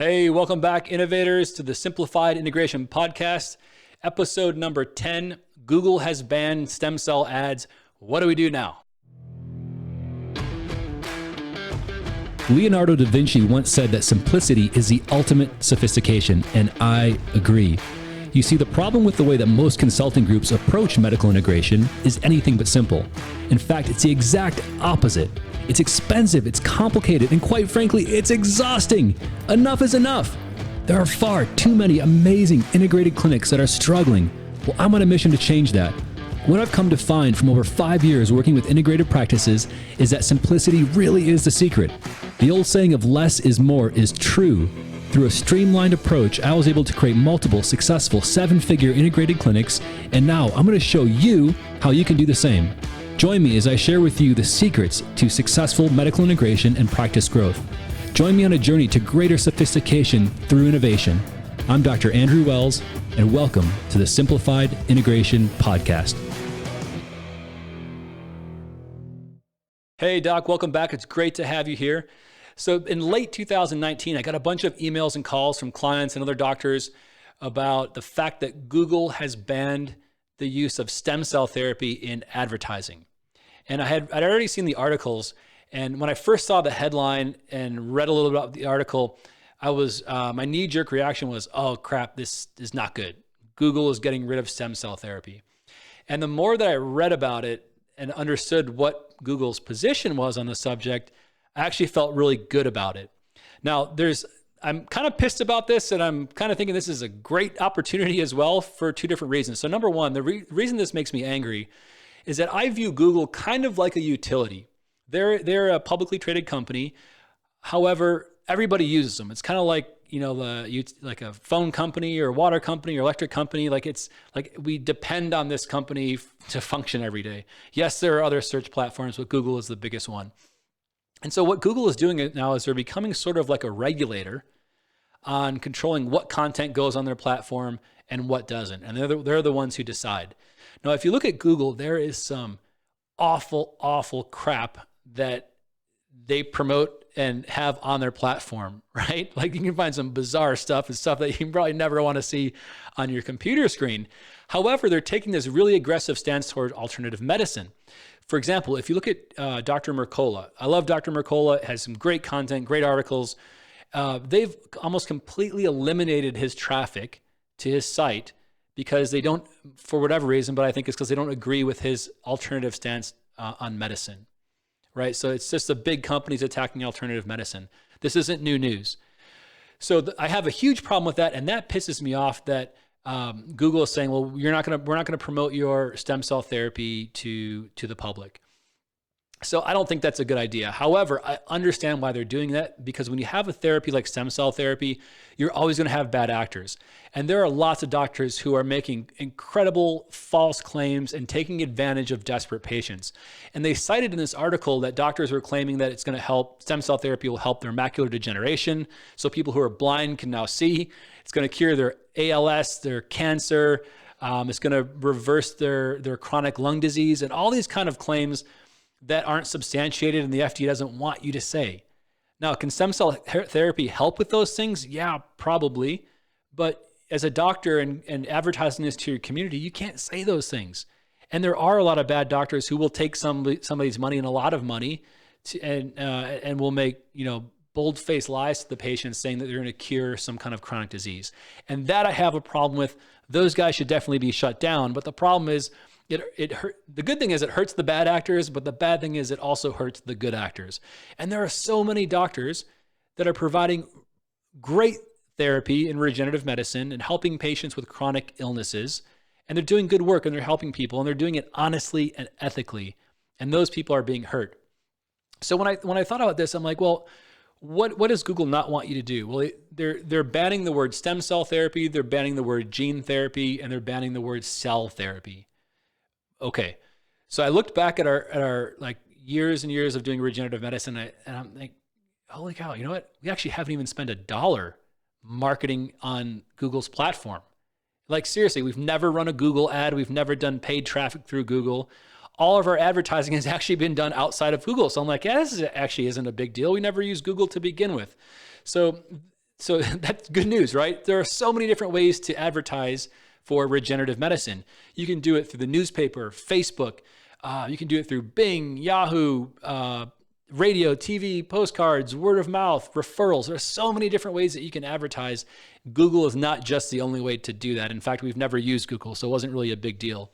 Hey, welcome back, innovators, to the Simplified Integration Podcast, episode number 10. Google has banned stem cell ads. What do we do now? Leonardo da Vinci once said that simplicity is the ultimate sophistication, and I agree. You see, the problem with the way that most consulting groups approach medical integration is anything but simple. In fact, it's the exact opposite. It's expensive, it's complicated, and quite frankly, it's exhausting. Enough is enough. There are far too many amazing integrated clinics that are struggling. Well, I'm on a mission to change that. What I've come to find from over 5 years working with integrated practices is that simplicity really is the secret. The old saying of less is more is true. Through a streamlined approach, I was able to create multiple successful 7-figure integrated clinics, and now I'm going to show you how you can do the same. Join me as I share with you the secrets to successful medical integration and practice growth. Join me on a journey to greater sophistication through innovation. I'm Dr. Andrew Wells, and welcome to the Simplified Integration Podcast. Hey, Doc, welcome back. It's great to have you here. So in late 2019, I got a bunch of emails and calls from clients and other doctors about the fact that Google has banned the use of stem cell therapy in advertising. And I'd already seen the articles. And when I first saw the headline and read a little bit about the article, my knee-jerk reaction was, oh crap, this is not good. Google is getting rid of stem cell therapy. And the more that I read about it and understood what Google's position was on the subject, I actually felt really good about it. Now, I'm kind of pissed about this, and I'm kind of thinking this is a great opportunity as well for two different reasons. So number one, the reason this makes me angry is that I view Google kind of like a utility. They're a publicly traded company. However, everybody uses them. It's kind of like, like a phone company or water company or electric company. Like it's like we depend on this company to function every day. Yes, there are other search platforms, but Google is the biggest one. And so what Google is doing now is they're becoming sort of like a regulator on controlling what content goes on their platform and what doesn't. And they're the ones who decide. Now, if you look at Google, there is some awful, awful crap that they promote and have on their platform, right? Like you can find some bizarre stuff and stuff that you probably never want to see on your computer screen. However, they're taking this really aggressive stance toward alternative medicine. For example, if you look at Dr. Mercola, I love Dr. Mercola, has some great content, great articles. They've almost completely eliminated his traffic to his site because they don't, for whatever reason, but I think it's because they don't agree with his alternative stance on medicine, right? So it's just the big companies attacking alternative medicine. This isn't new news. So I have a huge problem with that, and that pisses me off that Google is saying, well, we're not going to promote your stem cell therapy to the public. So I don't think that's a good idea. However, I understand why they're doing that, because when you have a therapy like stem cell therapy, you're always going to have bad actors. And there are lots of doctors who are making incredible false claims and taking advantage of desperate patients. And they cited in this article that doctors were claiming that it's going to help, stem cell therapy will help their macular degeneration. So people who are blind can now see. It's going to cure their ALS, their cancer. It's going to reverse their chronic lung disease, and all these kind of claims that aren't substantiated and the FDA doesn't want you to say. Now, can stem cell therapy help with those things? Yeah, probably. But as a doctor and advertising this to your community, you can't say those things. And there are a lot of bad doctors who will take somebody's money, and a lot of money, and will make bold-faced lies to the patient saying that they're going to cure some kind of chronic disease. And that I have a problem with. Those guys should definitely be shut down. But the problem is, the good thing is it hurts the bad actors, but the bad thing is it also hurts the good actors. And there are so many doctors that are providing great therapy in regenerative medicine and helping patients with chronic illnesses. And they're doing good work and they're helping people and they're doing it honestly and ethically. And those people are being hurt. So when I thought about this, I'm like, well, what does Google not want you to do? Well, they're banning the word stem cell therapy, they're banning the word gene therapy, and they're banning the word cell therapy. Okay, so I looked back at our like years and years of doing regenerative medicine, and I'm like, holy cow, you know what? We actually haven't even spent $1 marketing on Google's platform. Like seriously, we've never run a Google ad. We've never done paid traffic through Google. All of our advertising has actually been done outside of Google. So I'm like, yeah, this actually isn't a big deal. We never used Google to begin with. So So that's good news, right? There are so many different ways to advertise for regenerative medicine. You can do it through the newspaper, Facebook. You can do it through Bing, Yahoo, radio, TV, postcards, word of mouth, referrals. There's so many different ways that you can advertise. Google is not just the only way to do that. In fact, we've never used Google, so it wasn't really a big deal.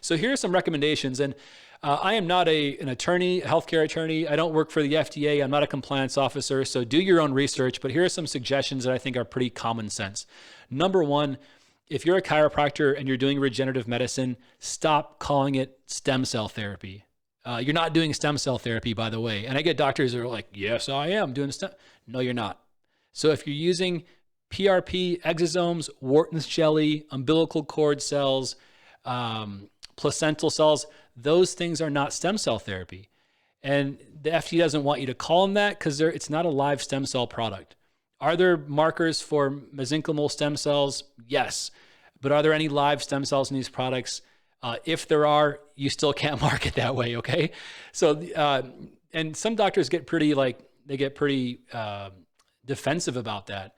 So here are some recommendations. And I am not an attorney, a healthcare attorney. I don't work for the FDA. I'm not a compliance officer. So do your own research. But here are some suggestions that I think are pretty common sense. Number one, if you're a chiropractor and you're doing regenerative medicine, stop calling it stem cell therapy. You're not doing stem cell therapy, by the way. And I get doctors that are like, yes, I am doing stem. No, you're not. So if you're using PRP, exosomes, Wharton's jelly, umbilical cord cells, placental cells, those things are not stem cell therapy. And the FDA doesn't want you to call them that because it's not a live stem cell product. Are there markers for mesenchymal stem cells? Yes. But are there any live stem cells in these products? If there are, you still can't mark it that way, okay? So, and some doctors get pretty defensive about that.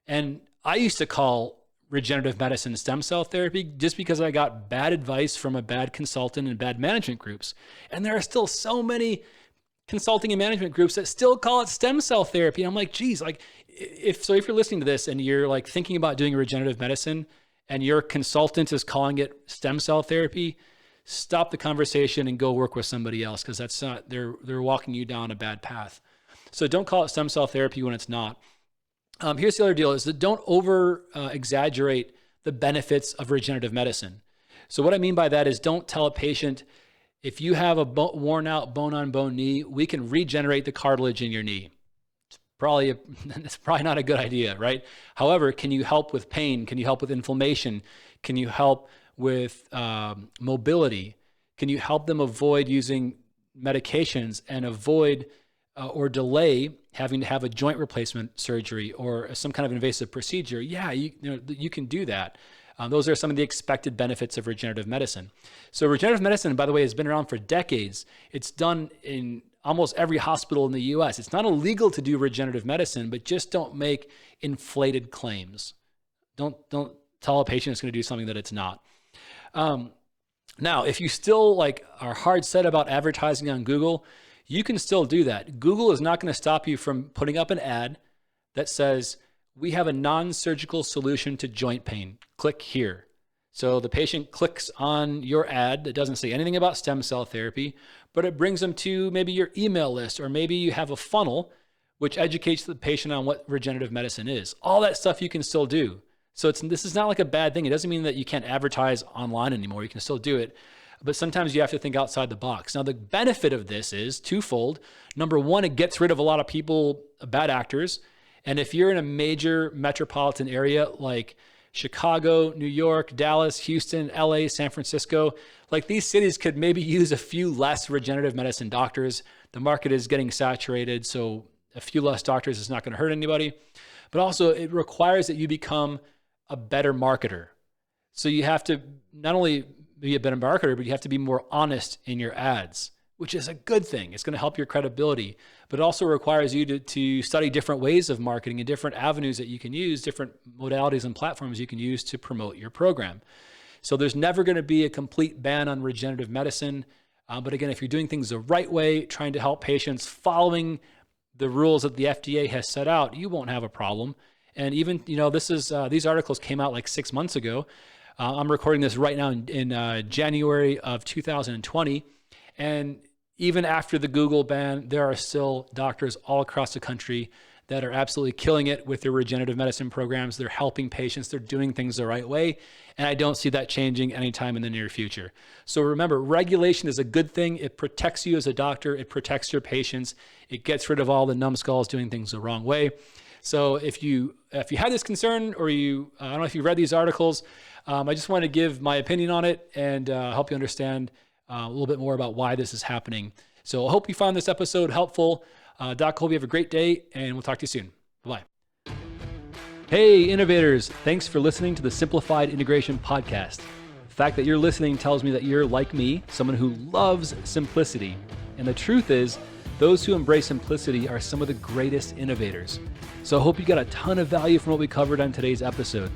And I used to call regenerative medicine stem cell therapy just because I got bad advice from a bad consultant and bad management groups. And there are still so many consulting and management groups that still call it stem cell therapy. And I'm like, geez, like if you're listening to this and you're like thinking about doing regenerative medicine and your consultant is calling it stem cell therapy, stop the conversation and go work with somebody else, because that's not, they're walking you down a bad path. So don't call it stem cell therapy when it's not. Here's the other deal is that don't over exaggerate the benefits of regenerative medicine. So what I mean by that is don't tell a patient, if you have a worn out bone on bone knee, we can regenerate the cartilage in your knee. It's probably not a good idea, right? However, can you help with pain? Can you help with inflammation? Can you help with mobility? Can you help them avoid using medications and avoid or delay having to have a joint replacement surgery or some kind of invasive procedure? Yeah, you can do that. Those are some of the expected benefits of regenerative medicine. So regenerative medicine, by the way, has been around for decades. It's done in almost every hospital in the US. It's not illegal to do regenerative medicine, but just don't make inflated claims. Don't tell a patient it's going to do something that it's not. Now, if you still are hard set about advertising on Google, you can still do that. Google is not going to stop you from putting up an ad that says, we have a non-surgical solution to joint pain. Click here. So the patient clicks on your ad that doesn't say anything about stem cell therapy, but it brings them to maybe your email list, or maybe you have a funnel which educates the patient on what regenerative medicine is. All that stuff you can still do. So this is not like a bad thing. It doesn't mean that you can't advertise online anymore. You can still do it. But sometimes you have to think outside the box. Now, the benefit of this is twofold. Number one, it gets rid of a lot of people, bad actors. And if you're in a major metropolitan area like Chicago, New York, Dallas, Houston, LA, San Francisco, these cities could maybe use a few less regenerative medicine doctors. The market is getting saturated, so a few less doctors is not going to hurt anybody. But also it requires that you become a better marketer. So you have to not only be a better marketer, but you have to be more honest in your ads, which is a good thing. It's going to help your credibility, but it also requires you to study different ways of marketing and different avenues that you can use, different modalities and platforms you can use to promote your program. So there's never going to be a complete ban on regenerative medicine. But again, if you're doing things the right way, trying to help patients, following the rules that the FDA has set out, you won't have a problem. And even, these articles came out 6 months ago. I'm recording this right now in January of 2020. And even after the Google ban, there are still doctors all across the country that are absolutely killing it with their regenerative medicine programs. They're helping patients. They're doing things the right way. And I don't see that changing anytime in the near future. So remember, regulation is a good thing. It protects you as a doctor. It protects your patients. It gets rid of all the numbskulls doing things the wrong way. So if you had this concern, or I don't know if you read these articles, I just want to give my opinion on it and help you understand a little bit more about why this is happening. So I hope you found this episode helpful. Doc, hope you have a great day, and we'll talk to you soon. Bye-bye. Hey, innovators. Thanks for listening to the Simplified Integration Podcast. The fact that you're listening tells me that you're like me, someone who loves simplicity. And the truth is, Those who embrace simplicity are some of the greatest innovators. So I hope you got a ton of value from what we covered on today's episode.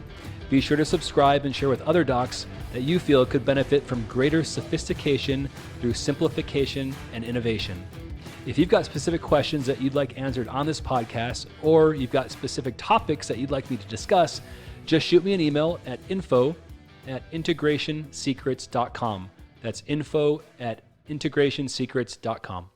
Be sure to subscribe and share with other docs that you feel could benefit from greater sophistication through simplification and innovation. If you've got specific questions that you'd like answered on this podcast, or you've got specific topics that you'd like me to discuss, just shoot me an email at info@integrationsecrets.com. That's info@integrationsecrets.com.